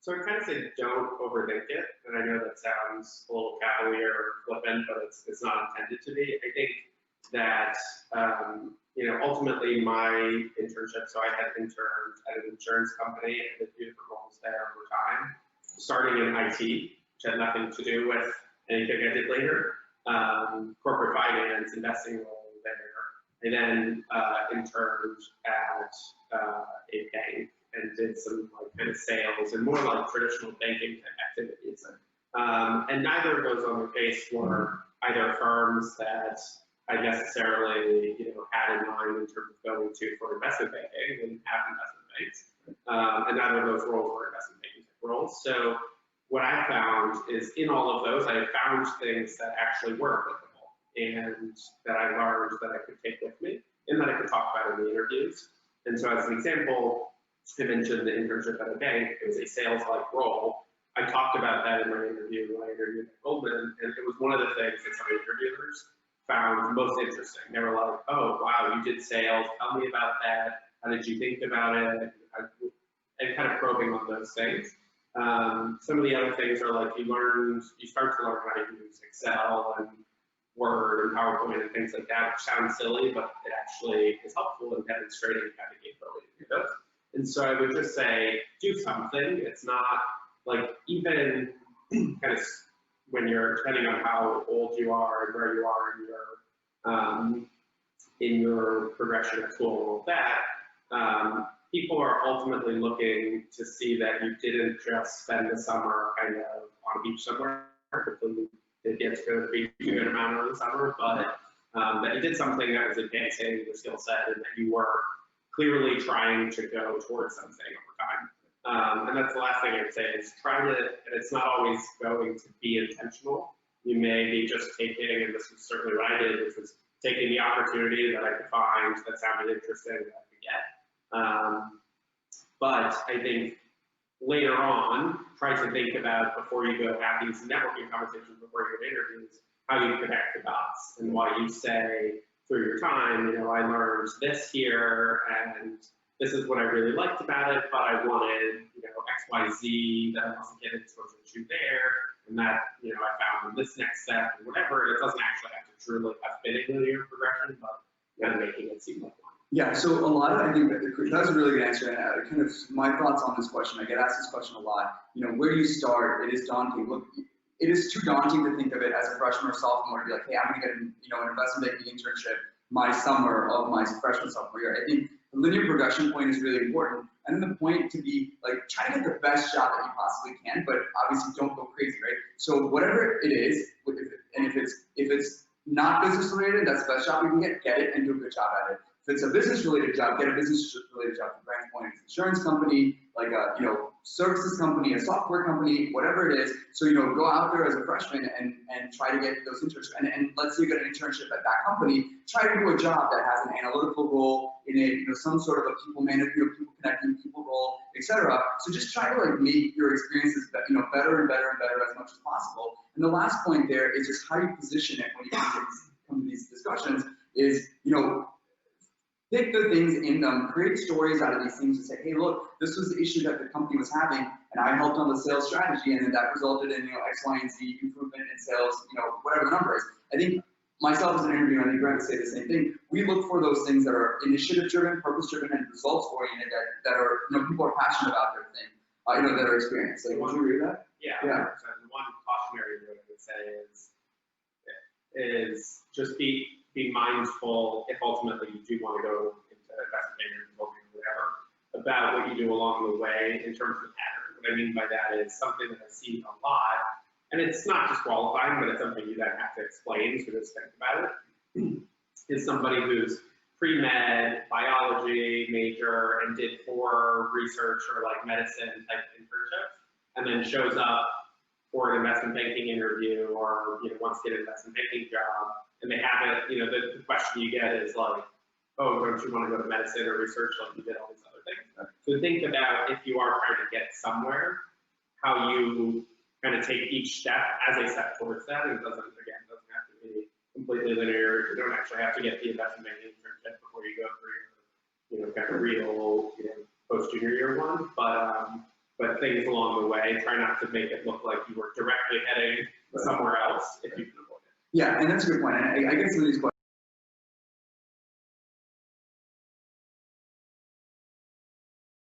So I kind of say don't overthink it, and I know that sounds a little cavalier or flippant, but it's not intended to be. I think that ultimately my internship. So I had interned at an insurance company and did a few different roles there over time, starting in IT, which had nothing to do with anything I did later, corporate finance, investing role there. I then interned at a bank and did some kind of sales and more like traditional banking type activities. And neither of those on their face were either firms that I necessarily had in mind in terms of going to for investment banking. They didn't have investment banks, and neither of those roles were investment banking type roles. So what I found is in all of those, I found things that actually were applicable and that I learned that I could take with me and that I could talk about in the interviews. And so as an example, I mentioned the internship at a bank. It was a sales-like role. I talked about that in my interview when I interviewed at Goldman, and it was one of the things that some interviewers found most interesting. They were like, oh, wow, you did sales. Tell me about that. How did you think about it? And kind of probing on those things. Some of the other things are like you start to learn how to use Excel and Word and PowerPoint and things like that, which sounds silly, but it actually is helpful in demonstrating kind of capability to do those. And so I would just say, do something. It's not like even kind of when you're, depending on how old you are and where you are in your progression at school and all of that, people are ultimately looking to see that you didn't just spend the summer kind of on a beach somewhere. Hopefully it gets to be a good amount of the summer, but that you did something that was advancing your skill set and that you were clearly trying to go towards something over time. And that's the last thing I'd say is try to, and it's not always going to be intentional. You may be just taking, and this was certainly what I did, which was taking the opportunity that I could find that sounded interesting that I could get. But I think later on, try to think about, before you go have these networking conversations, before you go to interviews, how you connect the dots and why you say through your time, I learned this here and this is what I really liked about it, but I wanted, X, Y, Z that I wasn't getting exposure to there, and that, I found in this next step or whatever. It doesn't actually have to truly have been a linear progression, but kind of making it seem like one. Yeah, so a lot of, I think that's a really good answer, and kind of my thoughts on this question, I get asked this question a lot, where do you start? It is daunting. Look, it is too daunting to think of it as a freshman or sophomore to be like, hey, I'm gonna get an investment banking internship my summer of my freshman sophomore year. I think the linear progression point is really important, and then the point to be like, try to get the best job that you possibly can, but obviously don't go crazy, right? So whatever it is, and if it's not business related, that's the best job you can get it and do a good job at it. If it's a business-related job, get a business-related job. For Brandt's point, it's an insurance company, like a services company, a software company, whatever it is. So go out there as a freshman and try to get those internships. And let's say you get an internship at that company. Try to do a job that has an analytical role in a some sort of a people manager, people connecting, people role, etc. So just try to make your experiences better and better and better as much as possible. And the last point there is just how you position it when you come to these discussions. Is pick the things in them, create stories out of these things and say, hey, look, this was the issue that the company was having, and I helped on the sales strategy, and then that resulted in, X, Y, and Z improvement in sales, whatever the number is. I think myself as an interviewer, and I think Brandt would say the same thing, we look for those things that are initiative-driven, purpose-driven, and results-oriented, that are, people are passionate about their thing, that are experienced. Like, would you agree with that? Yeah, 100%. The one cautionary note I would say is just be mindful, if ultimately you do want to go into investment banking or consulting or whatever, about what you do along the way in terms of the pattern. What I mean by that is something that I see a lot, and it's not disqualifying, but it's something you then have to explain, so just think about it, is somebody who's pre-med, biology major, and did 4 research or medicine type internships, and then shows up for an investment banking interview or wants to get an investment banking job, and they haven't, the question you get is like, oh, don't you want to go to medicine or research like you did all these other things? So think about, if you are trying to get somewhere, how you kind of take each step as a step towards that. And it doesn't have to be completely linear. You don't actually have to get the investment banking internship before you go through your, kind of real, post-junior year one. But but things along the way, try not to make it look like you were directly heading somewhere else if you can avoid it. Yeah, and that's a good point. And I guess some of these questions